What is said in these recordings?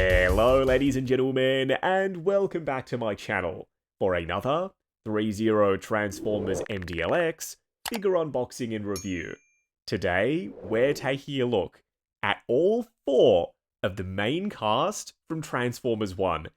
Hello ladies and gentlemen, and welcome back to my channel for another Threezero Transformers MDLX figure unboxing and review. Today, we're taking a look at all four of the main cast from Transformers 1.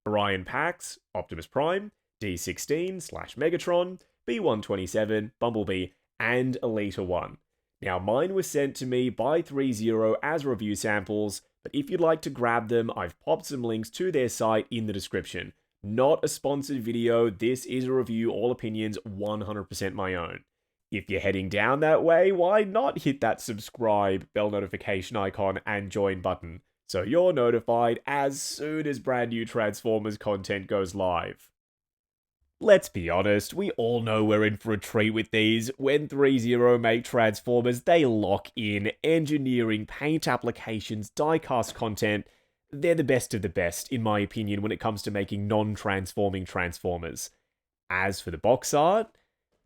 Orion Pax, Optimus Prime, D16/Megatron, B127, Bumblebee, and Elita 1. Now, mine was sent to me by Threezero as review samples, but if you'd like to grab them, I've popped some links to their site in the description. Not a sponsored video, this is a review, all opinions 100% my own. If you're heading down that way, why not hit that subscribe, bell notification icon, and join button, so you're notified as soon as brand new Transformers content goes live. Let's be honest, we all know we're in for a treat with these. When Threezero make Transformers, they lock in engineering, paint applications, die-cast content. They're the best of the best, in my opinion, when it comes to making non-transforming Transformers. As for the box art,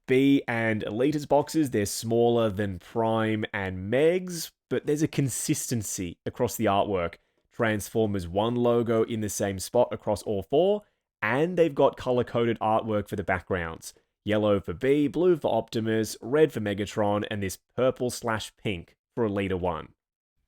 B and Elita's boxes, they're smaller than Prime and Meg's, but there's a consistency across the artwork. Transformers 1 logo in the same spot across all four, and they've got color-coded artwork for the backgrounds. Yellow for B, blue for Optimus, red for Megatron, and this purple/pink for Elita 1.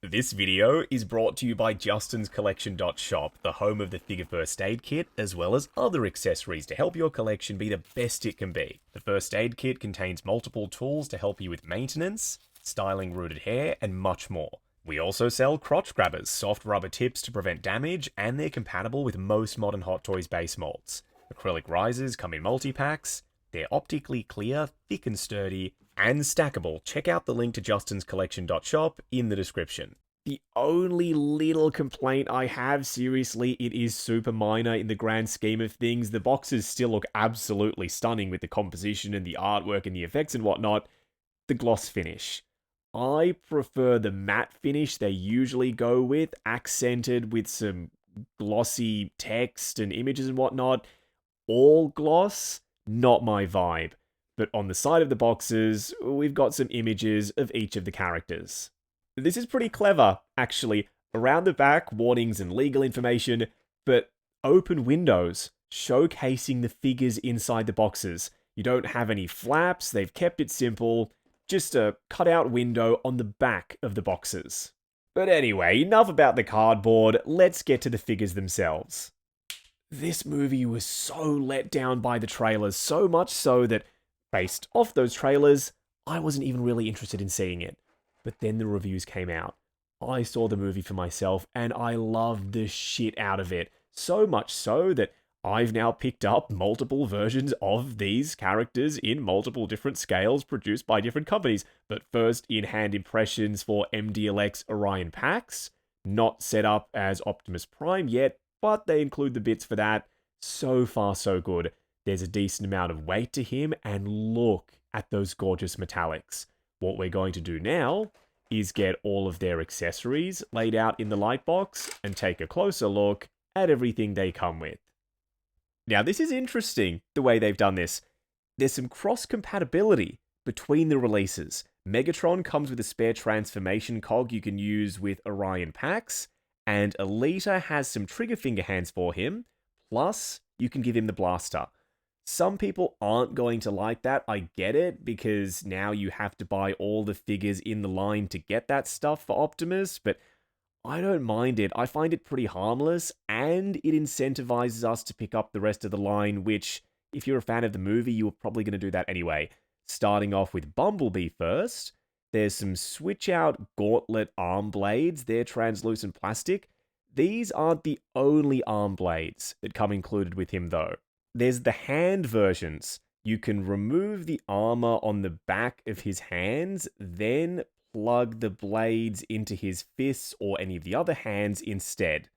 This video is brought to you by JustinsCollection.shop, the home of the figure first aid kit, as well as other accessories to help your collection be the best it can be. The first aid kit contains multiple tools to help you with maintenance, styling rooted hair, and much more. We also sell crotch grabbers, soft rubber tips to prevent damage, and they're compatible with most modern Hot Toys base molds. Acrylic risers come in multi-packs, they're optically clear, thick and sturdy, and stackable. Check out the link to JustinsCollection.shop in the description. The only little complaint I have, seriously, it is super minor in the grand scheme of things. The boxes still look absolutely stunning with the composition and the artwork and the effects and whatnot. The gloss finish. I prefer the matte finish they usually go with, accented with some glossy text and images and whatnot. All gloss, not my vibe. But on the side of the boxes, we've got some images of each of the characters. This is pretty clever, actually. Around the back, warnings and legal information, but open windows showcasing the figures inside the boxes. You don't have any flaps, they've kept it simple. Just a cutout window on the back of the boxes. But anyway, enough about the cardboard, let's get to the figures themselves. This movie was so let down by the trailers, so much so that, based off those trailers, I wasn't even really interested in seeing it. But then the reviews came out. I saw the movie for myself, and I loved the shit out of it. So much so that I've now picked up multiple versions of these characters in multiple different scales produced by different companies. But first, in-hand impressions for MDLX Orion Pax. Not set up as Optimus Prime yet, but they include the bits for that. So far, so good. There's a decent amount of weight to him, and look at those gorgeous metallics. What we're going to do now is get all of their accessories laid out in the light box and take a closer look at everything they come with. Now, this is interesting, the way they've done this. There's some cross-compatibility between the releases. Megatron comes with a spare transformation cog you can use with Orion Pax, and Elita has some trigger finger hands for him, plus you can give him the blaster. Some people aren't going to like that, I get it, because now you have to buy all the figures in the line to get that stuff for Optimus, but I don't mind it. I find it pretty harmless, and it incentivizes us to pick up the rest of the line, which, if you're a fan of the movie, you're probably going to do that anyway. Starting off with Bumblebee first, there's some switch-out gauntlet arm blades. They're translucent plastic. These aren't the only arm blades that come included with him, though. There's the hand versions. You can remove the armor on the back of his hands, then plug the blades into his fists or any of the other hands instead.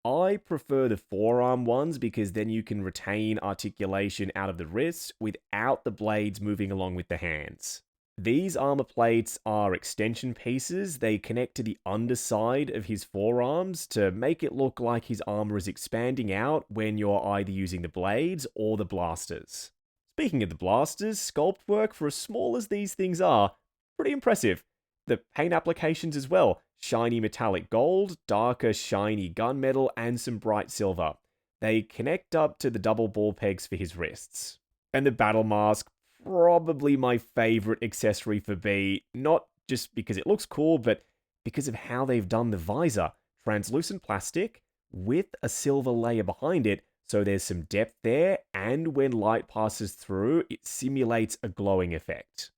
I prefer the forearm ones because then you can retain articulation out of the wrists without the blades moving along with the hands. These armor plates are extension pieces. They connect to the underside of his forearms to make it look like his armor is expanding out when you're either using the blades or the blasters. Speaking of the blasters, sculpt work for as small as these things are, pretty impressive. The paint applications as well. Shiny metallic gold, darker shiny gunmetal, and some bright silver. They connect up to the double ball pegs for his wrists. And the battle mask, probably my favorite accessory for B, not just because it looks cool, but because of how they've done the visor. Translucent plastic with a silver layer behind it, so there's some depth there, and when light passes through, it simulates a glowing effect.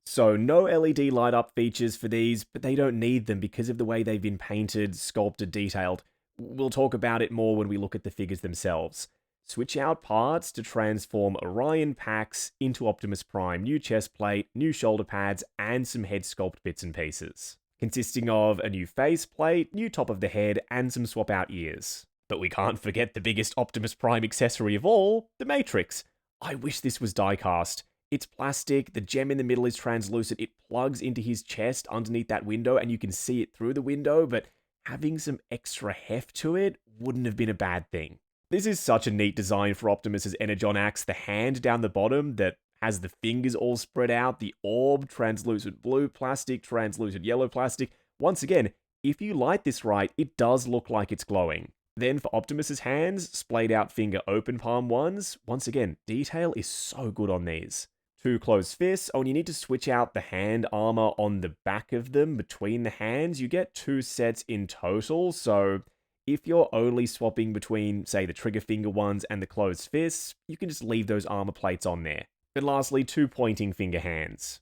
So no LED light up features for these, but they don't need them because of the way they've been painted, sculpted, detailed. We'll talk about it more when we look at the figures themselves. Switch out parts to transform Orion Pax into Optimus Prime, new chest plate, new shoulder pads, and some head sculpt bits and pieces, consisting of a new face plate, new top of the head, and some swap out ears. But we can't forget the biggest Optimus Prime accessory of all, the Matrix. I wish this was die-cast. It's plastic, the gem in the middle is translucent, it plugs into his chest underneath that window and you can see it through the window, but having some extra heft to it wouldn't have been a bad thing. This is such a neat design for Optimus's Energon axe, the hand down the bottom that has the fingers all spread out, the orb, translucent blue plastic, translucent yellow plastic. Once again, if you light this right, it does look like it's glowing. Then for Optimus's hands, splayed out finger open palm ones, once again, detail is so good on these. Two closed fists. Oh, and you need to switch out the hand armor on the back of them between the hands. You get two sets in total, so if you're only swapping between, say, the trigger finger ones and the closed fists, you can just leave those armor plates on there. And lastly, two pointing finger hands.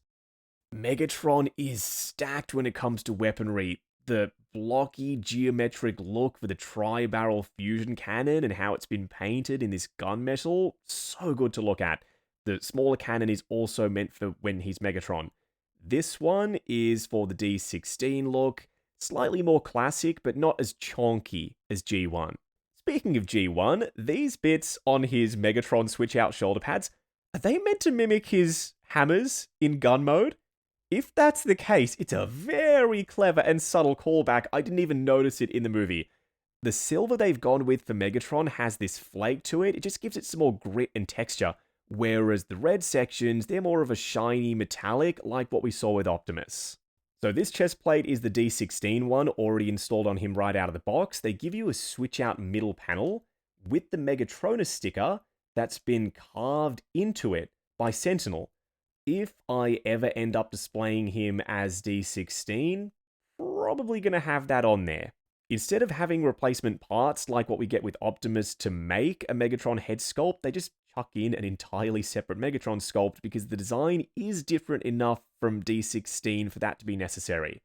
Megatron is stacked when it comes to weaponry. The blocky geometric look for the tri-barrel fusion cannon and how it's been painted in this gunmetal, so good to look at. The smaller cannon is also meant for when he's Megatron. This one is for the D16 look, slightly more classic, but not as chonky as G1. Speaking of G1, these bits on his Megatron switch-out shoulder pads, are they meant to mimic his hammers in gun mode? If that's the case, it's a very clever and subtle callback. I didn't even notice it in the movie. The silver they've gone with for Megatron has this flake to it. It just gives it some more grit and texture. Whereas the red sections, they're more of a shiny metallic, like what we saw with Optimus. So this chest plate is the D16 one, already installed on him right out of the box. They give you a switch-out middle panel with the Megatronus sticker that's been carved into it by Sentinel. If I ever end up displaying him as D16, probably going to have that on there. Instead of having replacement parts like what we get with Optimus to make a Megatron head sculpt, they just chuck in an entirely separate Megatron sculpt because the design is different enough from D16 for that to be necessary.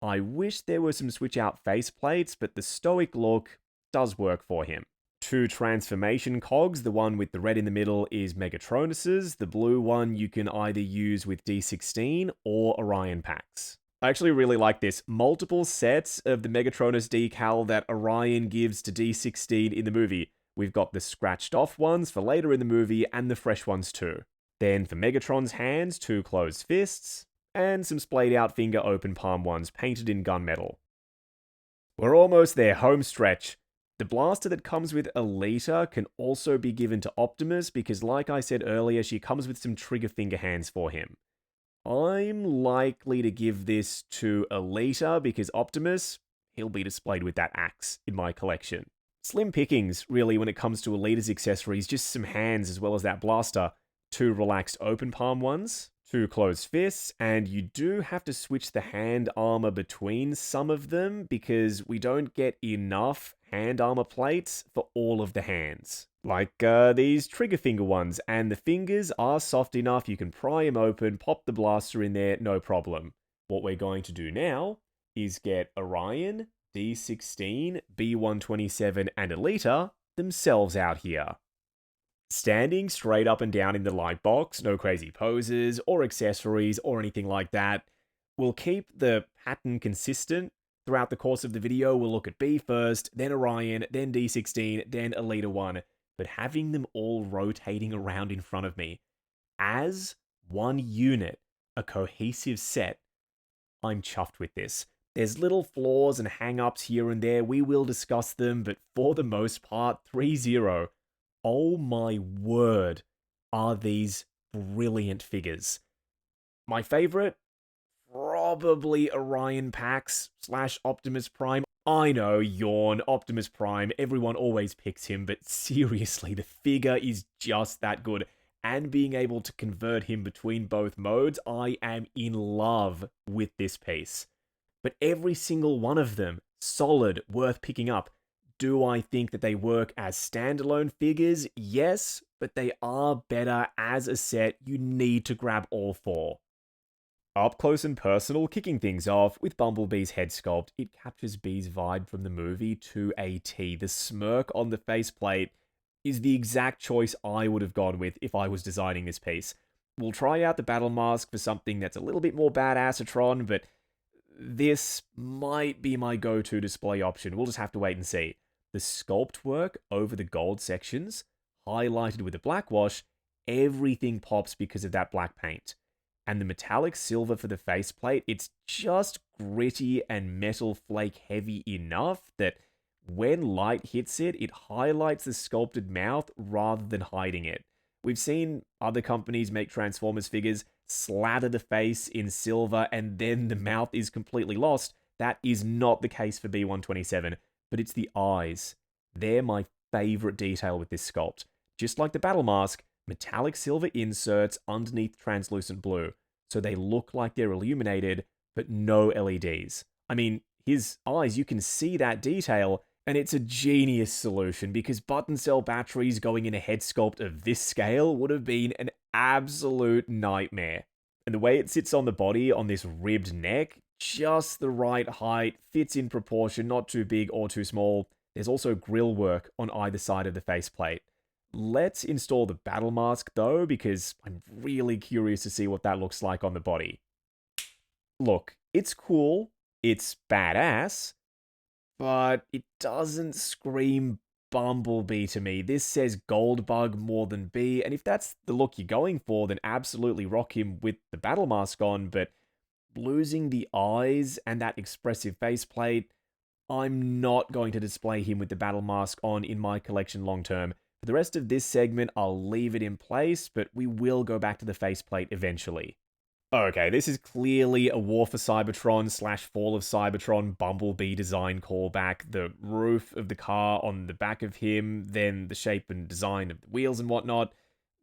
I wish there were some switch out face plates, but the stoic look does work for him. Two transformation cogs, the one with the red in the middle is Megatronus's, the blue one you can either use with D16 or Orion Pax. I actually really like this. Multiple sets of the Megatronus decal that Orion gives to D16 in the movie. We've got the scratched off ones for later in the movie and the fresh ones too. Then for Megatron's hands, two closed fists, and some splayed out finger open palm ones painted in gunmetal. We're almost there, home stretch. The blaster that comes with Alita can also be given to Optimus because like I said earlier, she comes with some trigger finger hands for him. I'm likely to give this to Alita because Optimus, he'll be displayed with that axe in my collection. Slim pickings, really, when it comes to Alita's accessories, just some hands as well as that blaster. Two relaxed open palm ones, two closed fists, and you do have to switch the hand armor between some of them because we don't get enough hand armor plates for all of the hands. Like these trigger finger ones, and the fingers are soft enough, you can pry them open, pop the blaster in there, no problem. What we're going to do now is get Orion, D16, B127, and Alita themselves out here. Standing straight up and down in the light box, no crazy poses or accessories or anything like that. We'll keep the pattern consistent throughout the course of the video. We'll look at B first, then Orion, then D16, then Alita 1, but having them all rotating around in front of me as one unit, a cohesive set, I'm chuffed with this. There's little flaws and hang-ups here and there, we will discuss them, but for the most part, Threezero, oh my word, are these brilliant figures. My favorite? probably Orion Pax / Optimus Prime. I know, yawn, Optimus Prime, everyone always picks him, but seriously, the figure is just that good. And being able to convert him between both modes, I am in love with this piece. But every single one of them, solid, worth picking up. Do I think that they work as standalone figures? Yes, but they are better as a set. You need to grab all four. Up close and personal, kicking things off with Bumblebee's head sculpt. It captures Bee's vibe from the movie to a T. The smirk on the faceplate is the exact choice I would have gone with if I was designing this piece. We'll try out the battle mask for something that's a little bit more badassatron, but this might be my go-to display option. We'll just have to wait and see. The sculpt work over the gold sections, highlighted with a black wash, everything pops because of that black paint. And the metallic silver for the faceplate, it's just gritty and metal flake heavy enough that when light hits it, it highlights the sculpted mouth rather than hiding it. We've seen other companies make Transformers figures slather the face in silver and then the mouth is completely lost. That is not the case for B127, but it's the eyes. They're my favorite detail with this sculpt. Just like the battle mask, metallic silver inserts underneath translucent blue, so they look like they're illuminated, but no LEDs. I mean, his eyes, you can see that detail, and it's a genius solution because button cell batteries going in a head sculpt of this scale would have been an absolute nightmare. And the way it sits on the body on this ribbed neck, just the right height, fits in proportion, not too big or too small. There's also grill work on either side of the faceplate. Let's install the battle mask though, because I'm really curious to see what that looks like on the body. Look, it's cool, it's badass, but it doesn't scream Bumblebee to me. This says Goldbug more than Bee, and if that's the look you're going for, then absolutely rock him with the battle mask on, but losing the eyes and that expressive faceplate, I'm not going to display him with the battle mask on in my collection long term. For the rest of this segment, I'll leave it in place, but we will go back to the faceplate eventually. Okay, this is clearly a War for Cybertron / Fall of Cybertron Bumblebee design callback. The roof of the car on the back of him, then the shape and design of the wheels and whatnot.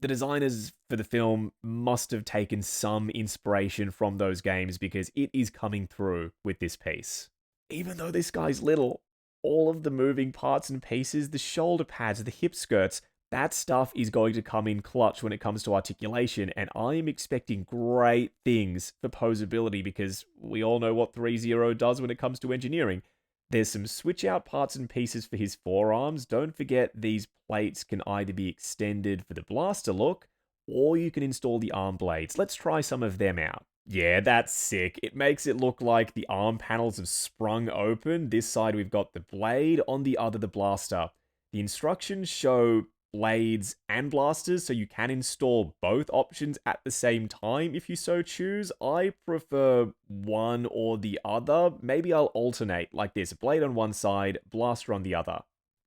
The designers for the film must have taken some inspiration from those games because it is coming through with this piece. Even though this guy's little, all of the moving parts and pieces, the shoulder pads, the hip skirts, that stuff is going to come in clutch when it comes to articulation, and I am expecting great things for posability because we all know what Threezero does when it comes to engineering. There's some switch out parts and pieces for his forearms. Don't forget these plates can either be extended for the blaster look, or you can install the arm blades. Let's try some of them out. Yeah, that's sick. It makes it look like the arm panels have sprung open. This side we've got the blade, on the other the blaster. The instructions show blades and blasters, so you can install both options at the same time if you so choose. I prefer one or the other. Maybe I'll alternate like this, blade on one side, blaster on the other.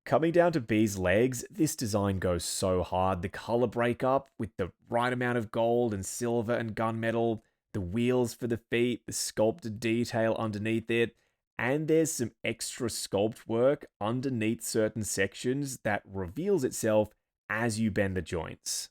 Coming down to Bee's legs, this design goes so hard. The color breakup with the right amount of gold and silver and gunmetal, the wheels for the feet, the sculpted detail underneath it, and there's some extra sculpt work underneath certain sections that reveals itself as you bend the joints.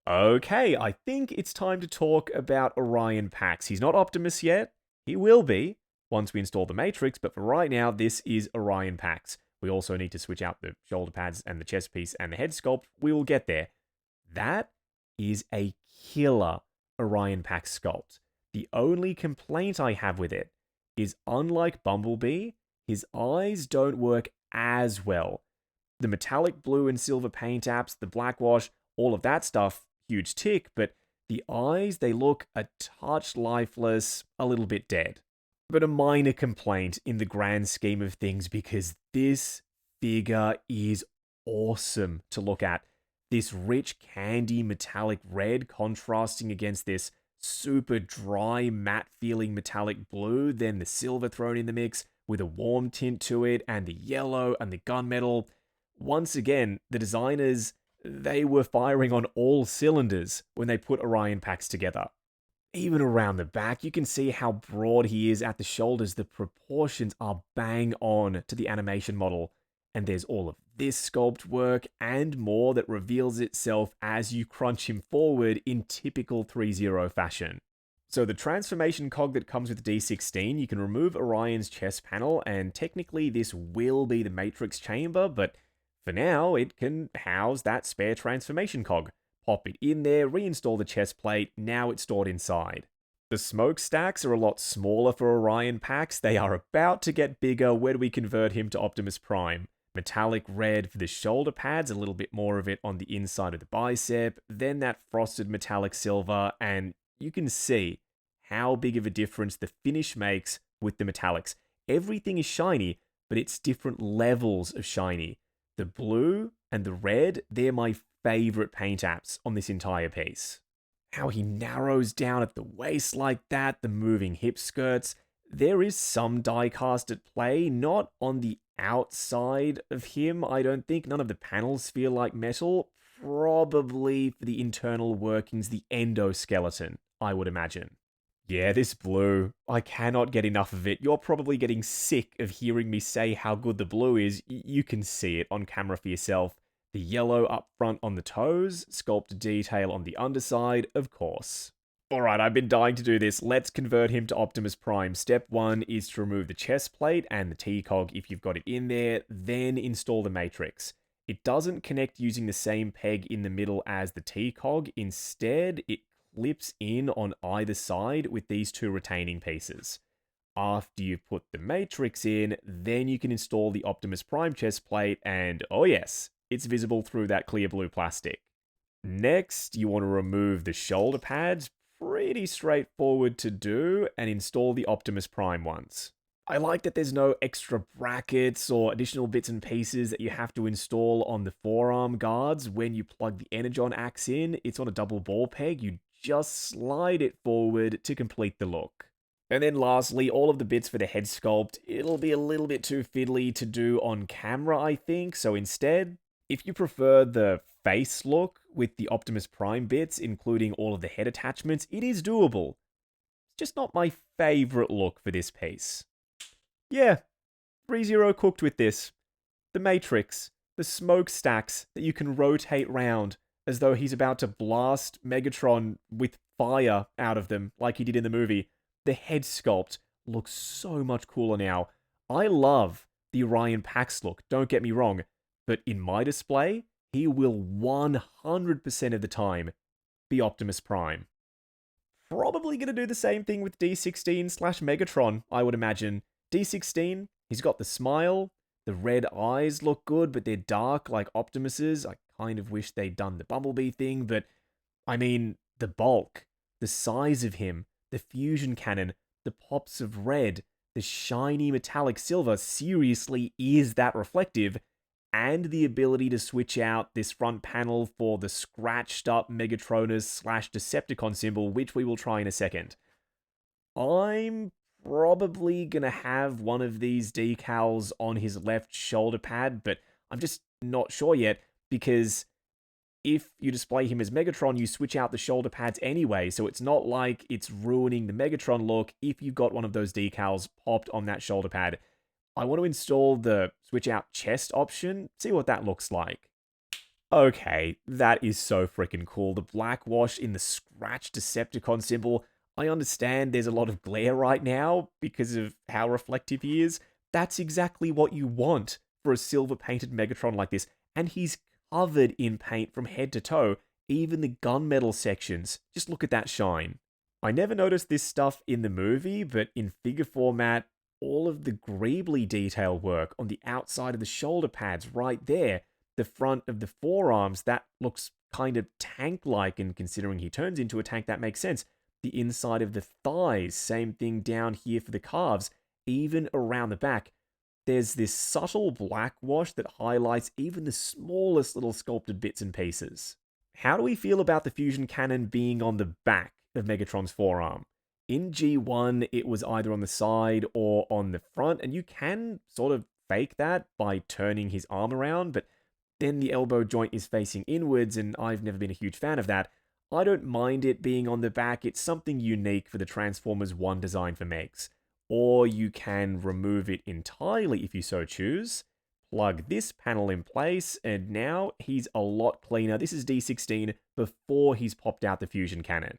Okay, I think it's time to talk about Orion Pax. He's not Optimus yet. He will be once we install the Matrix, but for right now, this is Orion Pax. We also need to switch out the shoulder pads and the chest piece and the head sculpt. We will get there. That is a killer Orion Pax sculpt. The only complaint I have with it is, unlike Bumblebee, his eyes don't work as well. The metallic blue and silver paint apps, the black wash, all of that stuff, huge tick, but the eyes, they look a touch lifeless, a little bit dead. But a minor complaint in the grand scheme of things because this figure is awesome to look at. This rich candy metallic red contrasting against this super dry matte feeling metallic blue, then the silver thrown in the mix with a warm tint to it, and the yellow and the gunmetal. Once again, the designers, they were firing on all cylinders when they put Orion Pax together. Even around the back, you can see how broad he is at the shoulders. The proportions are bang on to the animation model. And there's all of this sculpt work and more that reveals itself as you crunch him forward in typical Threezero fashion. So the transformation cog that comes with D16, you can remove Orion's chest panel, and technically this will be the Matrix chamber, but for now, it can house that spare transformation cog. Pop it in there, reinstall the chest plate, now it's stored inside. The smokestacks are a lot smaller for Orion Pax. They are about to get bigger when we convert him to Optimus Prime. Metallic red for the shoulder pads, a little bit more of it on the inside of the bicep, then that frosted metallic silver, and you can see how big of a difference the finish makes with the metallics. Everything is shiny, but it's different levels of shiny. The blue and the red, they're my favorite paint apps on this entire piece. How he narrows down at the waist like that, the moving hip skirts. There is some die-cast at play, not on the outside of him, I don't think. None of the panels feel like metal. Probably for the internal workings, the endoskeleton, I would imagine. Yeah, this blue, I cannot get enough of it. You're probably getting sick of hearing me say how good the blue is. You can see it on camera for yourself. The yellow up front on the toes, sculpted detail on the underside, of course. Alright, I've been dying to do this. Let's convert him to Optimus Prime. Step 1 is to remove the chest plate and the T-cog if you've got it in there, then install the Matrix. It doesn't connect using the same peg in the middle as the T-cog. Instead, it clips in on either side with these two retaining pieces. After you've put the Matrix in, then you can install the Optimus Prime chest plate, and oh yes, it's visible through that clear blue plastic. Next, you want to remove the shoulder pads. Pretty straightforward to do, and install the Optimus Prime ones. I like that there's no extra brackets or additional bits and pieces that you have to install on the forearm guards when you plug the Energon axe in. It's on a double ball peg. You just slide it forward to complete the look. And then lastly, all of the bits for the head sculpt, it'll be a little bit too fiddly to do on camera, I think. So instead, if you prefer the face look with the Optimus Prime bits, including all of the head attachments, it is doable. It's just not my favorite look for this piece. Yeah, Threezero cooked with this. The Matrix, the smokestacks that you can rotate round as though he's about to blast Megatron with fire out of them like he did in the movie. The head sculpt looks so much cooler now. I love the Orion Pax look, don't get me wrong, but in my display, he will 100% of the time be Optimus Prime. Probably going to do the same thing with D16/Megatron, I would imagine. D16, he's got the smile, the red eyes look good, but they're dark like Optimus's. I kind of wish they'd done the Bumblebee thing, but I mean, the bulk, the size of him, the fusion cannon, the pops of red, the shiny metallic silver seriously is that reflective, and the ability to switch out this front panel for the scratched up Megatronus/Decepticon symbol, which we will try in a second. I'm probably gonna have one of these decals on his left shoulder pad, but I'm just not sure yet, because if you display him as Megatron, you switch out the shoulder pads anyway, so it's not like it's ruining the Megatron look if you've got one of those decals popped on that shoulder pad. I want to install the switch out chest option, see what that looks like. Okay, that is so freaking cool. The black wash in the scratched Decepticon symbol. I understand there's a lot of glare right now because of how reflective he is. That's exactly what you want for a silver painted Megatron like this. And he's covered in paint from head to toe, even the gunmetal sections. Just look at that shine. I never noticed this stuff in the movie, but in figure format, all of the greebly detail work on the outside of the shoulder pads right there, the front of the forearms, that looks kind of tank-like, and considering he turns into a tank, that makes sense. The inside of the thighs, same thing down here for the calves, even around the back. There's this subtle black wash that highlights even the smallest little sculpted bits and pieces. How do we feel about the fusion cannon being on the back of Megatron's forearm? In G1, it was either on the side or on the front, and you can sort of fake that by turning his arm around, but then the elbow joint is facing inwards, and I've never been a huge fan of that. I don't mind it being on the back. It's something unique for the Transformers 1 design for Megs. Or you can remove it entirely if you so choose. Plug this panel in place, and now he's a lot cleaner. This is D16 before he's popped out the fusion cannon.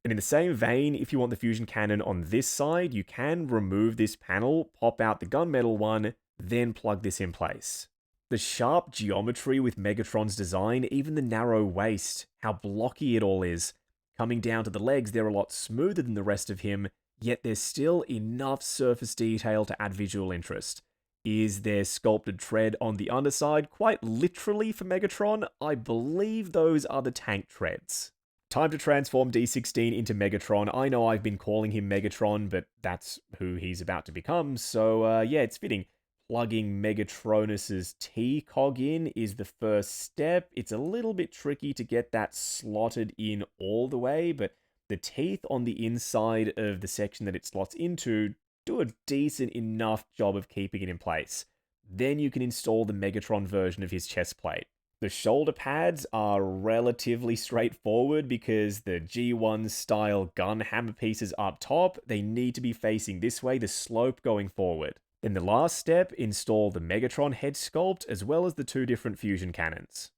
And in the same vein, if you want the fusion cannon on this side, you can remove this panel, pop out the gunmetal one, then plug this in place. The sharp geometry with Megatron's design, even the narrow waist, how blocky it all is. Coming down to the legs, they're a lot smoother than the rest of him, yet there's still enough surface detail to add visual interest. Is there sculpted tread on the underside? Quite literally for Megatron, I believe those are the tank treads. Time to transform D16 into Megatron. I know I've been calling him Megatron, but that's who he's about to become, so yeah, it's fitting. Plugging Megatronus's T-cog in is the first step. It's a little bit tricky to get that slotted in all the way, but the teeth on the inside of the section that it slots into do a decent enough job of keeping it in place. Then you can install the Megatron version of his chest plate. The shoulder pads are relatively straightforward because the G1 style gun hammer pieces up top, they need to be facing this way, the slope going forward. Then the last step, install the Megatron head sculpt as well as the two different fusion cannons.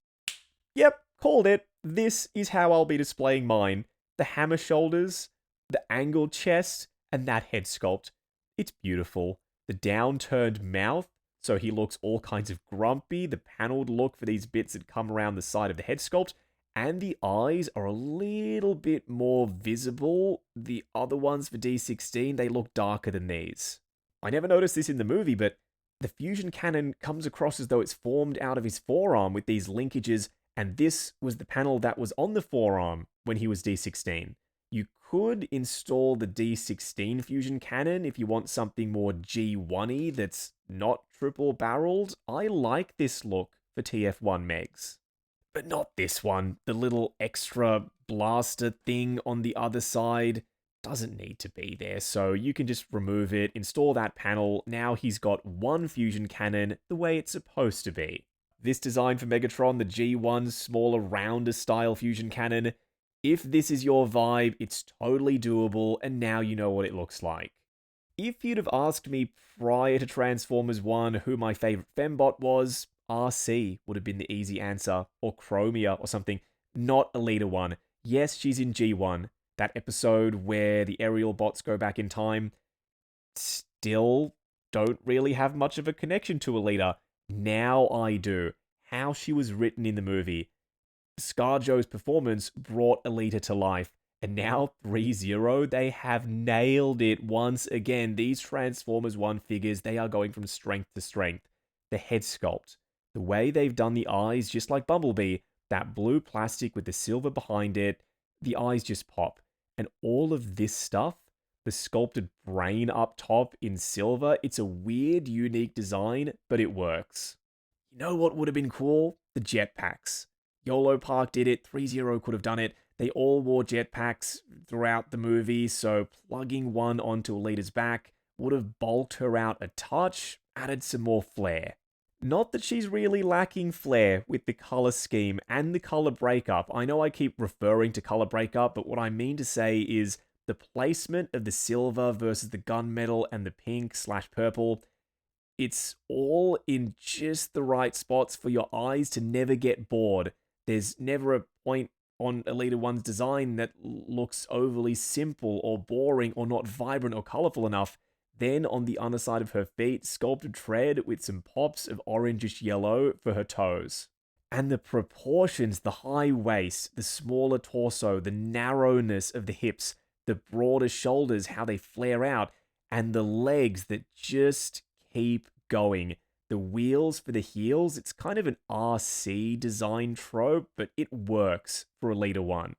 Yep, called it. This is how I'll be displaying mine. The hammer shoulders, the angled chest, and that head sculpt. It's beautiful. The downturned mouth, so he looks all kinds of grumpy. The paneled look for these bits that come around the side of the head sculpt. And the eyes are a little bit more visible. The other ones for D16, they look darker than these. I never noticed this in the movie, but the fusion cannon comes across as though it's formed out of his forearm with these linkages, and this was the panel that was on the forearm when he was D16. You could install the D16 fusion cannon if you want something more G1-y that's not triple barreled. I like this look for TF1 Megs. But not this one. The little extra blaster thing on the other side doesn't need to be there, so you can just remove it, install that panel. Now he's got one fusion cannon the way it's supposed to be. This design for Megatron, the G1 smaller, rounder style fusion cannon, if this is your vibe, it's totally doable, and now you know what it looks like. If you'd have asked me prior to Transformers 1 who my favorite fembot was, RC would have been the easy answer, or Chromia or something, not Elita 1. Yes, she's in G1. That episode where the aerial bots go back in time, still don't really have much of a connection to Elita. Now I do. How she was written in the movie. ScarJo's performance brought Elita to life. And now Threezero, they have nailed it once again. These Transformers 1 figures, they are going from strength to strength. The head sculpt. The way they've done the eyes, just like Bumblebee, that blue plastic with the silver behind it, the eyes just pop. And all of this stuff, the sculpted brain up top in silver, it's a weird, unique design, but it works. You know what would have been cool? The jetpacks. YOLO Park did it, Threezero could have done it. They all wore jetpacks throughout the movie, so plugging one onto Elita's back would have bulked her out a touch, added some more flair. Not that she's really lacking flair with the color scheme and the color breakup. I know I keep referring to color breakup, but what I mean to say is the placement of the silver versus the gunmetal and the pink/purple. It's all in just the right spots for your eyes to never get bored. There's never a point on Elita 1's design that looks overly simple or boring or not vibrant or colorful enough. Then on the underside of her feet, sculpted tread with some pops of orangish yellow for her toes. And the proportions, the high waist, the smaller torso, the narrowness of the hips, the broader shoulders, how they flare out, and the legs that just keep going. The wheels for the heels, it's kind of an RC design trope, but it works for Elita 1.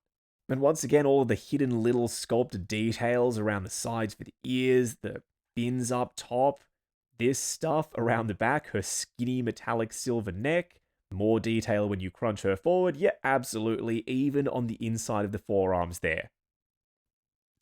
And once again, all of the hidden little sculpted details around the sides for the ears, the fins up top, this stuff around the back, her skinny metallic silver neck, more detail when you crunch her forward, yeah, absolutely, even on the inside of the forearms there.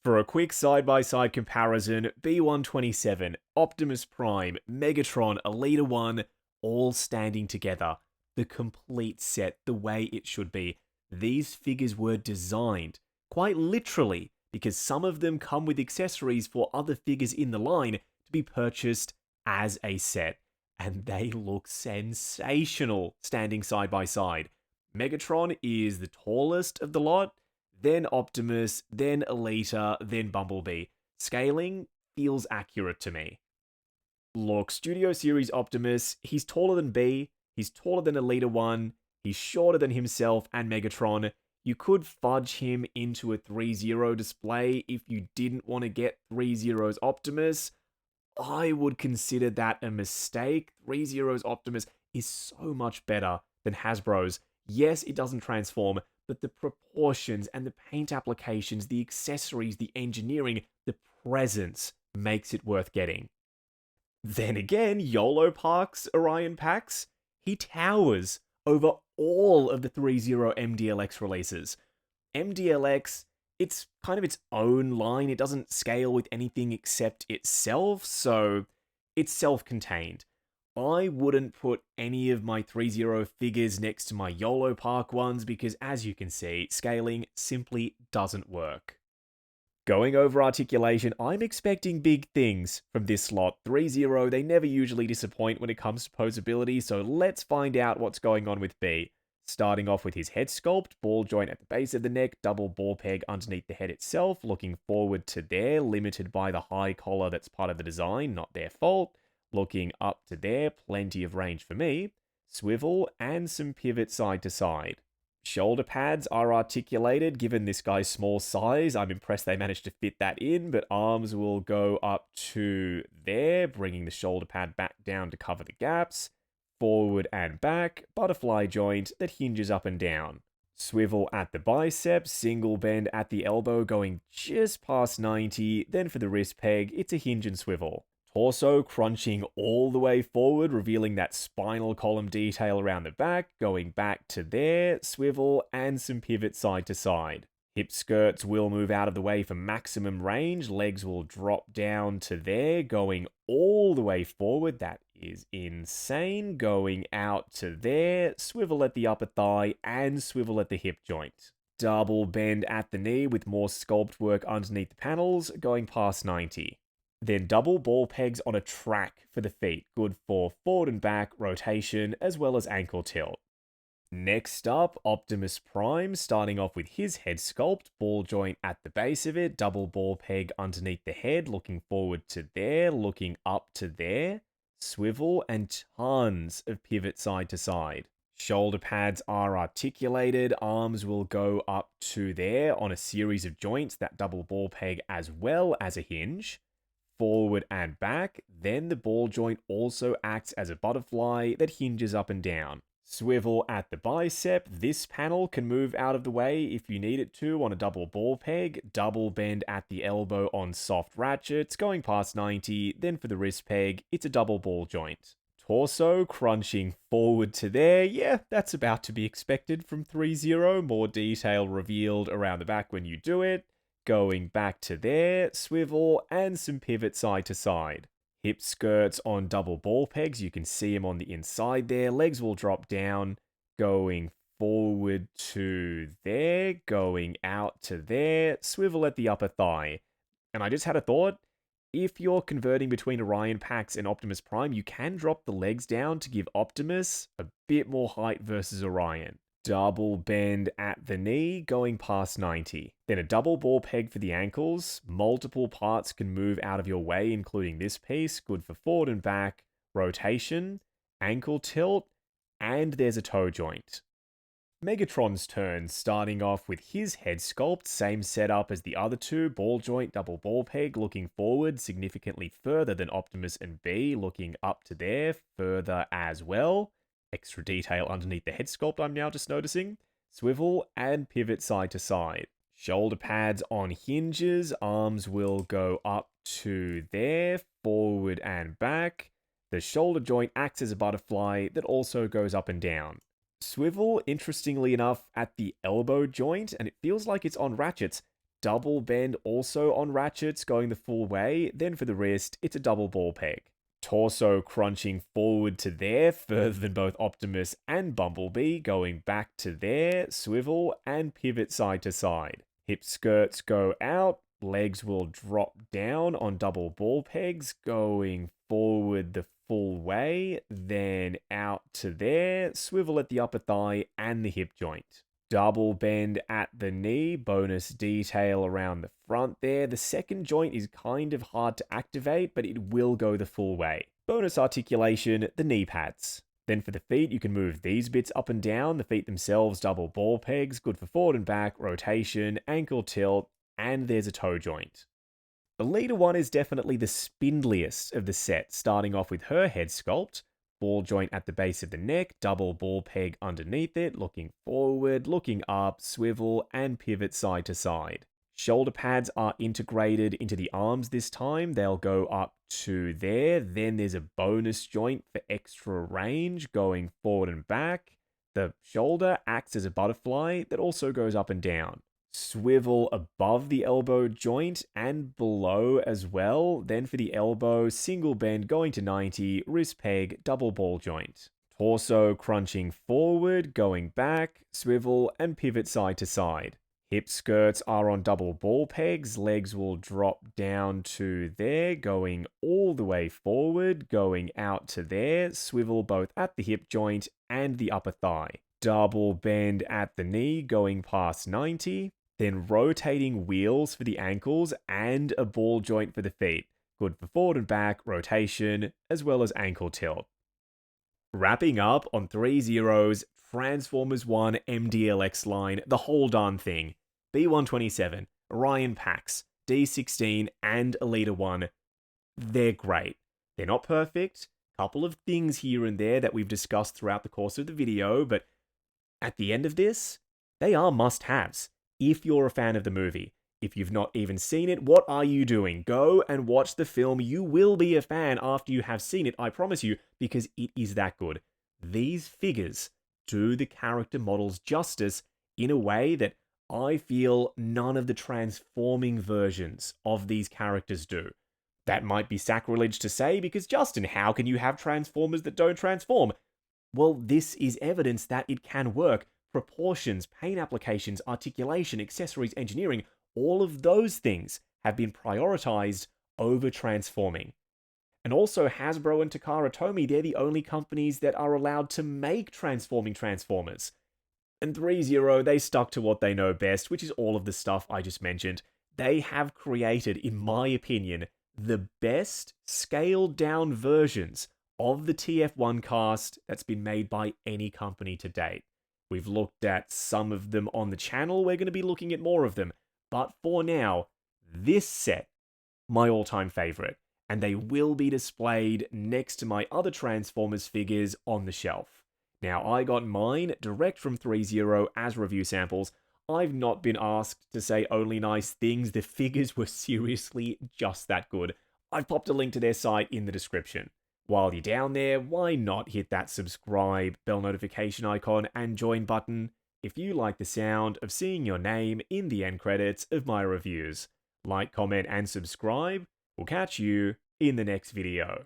For a quick side-by-side comparison, B127, Optimus Prime, Megatron, Elita 1, all standing together. The complete set, the way it should be. These figures were designed, quite literally, because some of them come with accessories for other figures in the line to be purchased as a set, and they look sensational standing side by side. Megatron is the tallest of the lot, then Optimus, then Alita, then Bumblebee. Scaling feels accurate to me. Look, Studio Series Optimus, he's taller than B, he's taller than Alita 1, he's shorter than himself and Megatron. You could fudge him into a Threezero display if you didn't want to get Threezero's Optimus. I would consider that a mistake. Threezero's Optimus is so much better than Hasbro's. Yes, it doesn't transform, but the proportions and the paint applications, the accessories, the engineering, the presence makes it worth getting. Then again, YOLO Park's Orion Pax, he towers over all of the Threezero MDLX releases. MDLX, it's kind of its own line. It doesn't scale with anything except itself, so it's self-contained. I wouldn't put any of my Threezero figures next to my YOLO Park ones because, as you can see, scaling simply doesn't work. Going over articulation, I'm expecting big things from this lot. Threezero, they never usually disappoint when it comes to posability, so let's find out what's going on with B. Starting off with his head sculpt, ball joint at the base of the neck, double ball peg underneath the head itself, looking forward to there, limited by the high collar that's part of the design, not their fault. Looking up to there, plenty of range for me. Swivel and some pivot side to side. Shoulder pads are articulated, given this guy's small size. I'm impressed they managed to fit that in, but arms will go up to there, bringing the shoulder pad back down to cover the gaps. Forward and back, butterfly joint that hinges up and down. Swivel at the bicep, single bend at the elbow going just past 90, then for the wrist peg, it's a hinge and swivel. Torso crunching all the way forward, revealing that spinal column detail around the back, going back to there, swivel, and some pivot side to side. Hip skirts will move out of the way for maximum range, legs will drop down to there, going all the way forward, that is insane, going out to there, swivel at the upper thigh, and swivel at the hip joint. Double bend at the knee with more sculpt work underneath the panels, going past 90. Then double ball pegs on a track for the feet, good for forward and back rotation as well as ankle tilt. Next up, Optimus Prime, starting off with his head sculpt, ball joint at the base of it, double ball peg underneath the head, looking forward to there, looking up to there, swivel, and tons of pivot side to side. Shoulder pads are articulated, arms will go up to there on a series of joints, that double ball peg as well as a hinge. Forward and back, then the ball joint also acts as a butterfly that hinges up and down. Swivel at the bicep, this panel can move out of the way if you need it to on a double ball peg, double bend at the elbow on soft ratchets, going past 90, then for the wrist peg, it's a double ball joint. Torso crunching forward to there, yeah, that's about to be expected from Threezero, more detail revealed around the back when you do it. Going back to there, swivel, and some pivot side to side. Hip skirts on double ball pegs, you can see them on the inside there. Legs will drop down, going forward to there, going out to there, swivel at the upper thigh. And I just had a thought, if you're converting between Orion Pax and Optimus Prime, you can drop the legs down to give Optimus a bit more height versus Orion. Double bend at the knee, going past 90. Then a double ball peg for the ankles. Multiple parts can move out of your way, including this piece, good for forward and back, rotation, ankle tilt, and there's a toe joint. Megatron's turn, starting off with his head sculpt, same setup as the other two, ball joint, double ball peg, looking forward significantly further than Optimus and B, looking up to there, further as well. Extra detail underneath the head sculpt I'm now just noticing. Swivel and pivot side to side. Shoulder pads on hinges, arms will go up to there, forward and back. The shoulder joint acts as a butterfly that also goes up and down. Swivel, interestingly enough, at the elbow joint, and it feels like it's on ratchets. Double bend also on ratchets, going the full way. Then for the wrist, it's a double ball peg. Torso crunching forward to there, further than both Optimus and Bumblebee, going back to there, swivel, and pivot side to side. Hip skirts go out, legs will drop down on double ball pegs, going forward the full way, then out to there, swivel at the upper thigh and the hip joint. Double bend at the knee, bonus detail around the front there. The second joint is kind of hard to activate, but it will go the full way. Bonus articulation, the knee pads. Then for the feet, you can move these bits up and down. The feet themselves, double ball pegs, good for forward and back, rotation, ankle tilt, and there's a toe joint. The leader one is definitely the spindliest of the set, starting off with her head sculpt. Ball joint at the base of the neck, double ball peg underneath it, looking forward, looking up, swivel, and pivot side to side. Shoulder pads are integrated into the arms this time. They'll go up to there. Then there's a bonus joint for extra range going forward and back. The shoulder acts as a butterfly that also goes up and down. Swivel above the elbow joint and below as well. Then for the elbow, single bend going to 90, wrist peg, double ball joint. Torso crunching forward, going back, swivel, and pivot side to side. Hip skirts are on double ball pegs, legs will drop down to there, going all the way forward, going out to there, swivel both at the hip joint and the upper thigh. Double bend at the knee, going past 90. Then rotating wheels for the ankles and a ball joint for the feet. Good for forward and back, rotation, as well as ankle tilt. Wrapping up on Threezero's Transformers 1 MDLX line, the whole darn thing. B127, Orion Pax, D16, and Elita 1. They're great. They're not perfect. Couple of things here and there that we've discussed throughout the course of the video, but at the end of this, they are must-haves. If you're a fan of the movie, if you've not even seen it, what are you doing? Go and watch the film. You will be a fan after you have seen it, I promise you, because it is that good. These figures do the character models justice in a way that I feel none of the transforming versions of these characters do. That might be sacrilege to say, because Justin, how can you have Transformers that don't transform? Well, this is evidence that it can work. Proportions, paint applications, articulation, accessories, engineering, all of those things have been prioritized over transforming. And also Hasbro and Takara Tomy, they're the only companies that are allowed to make transforming Transformers. And Threezero, they stuck to what they know best, which is all of the stuff I just mentioned. They have created, in my opinion, the best scaled down versions of the TF1 cast that's been made by any company to date. We've looked at some of them on the channel, we're going to be looking at more of them. But for now, this set, my all-time favorite. And they will be displayed next to my other Transformers figures on the shelf. Now, I got mine direct from Threezero as review samples. I've not been asked to say only nice things. The figures were seriously just that good. I've popped a link to their site in the description. While you're down there, why not hit that subscribe, bell notification icon, and join button if you like the sound of seeing your name in the end credits of my reviews. Like, comment, and subscribe. We'll catch you in the next video.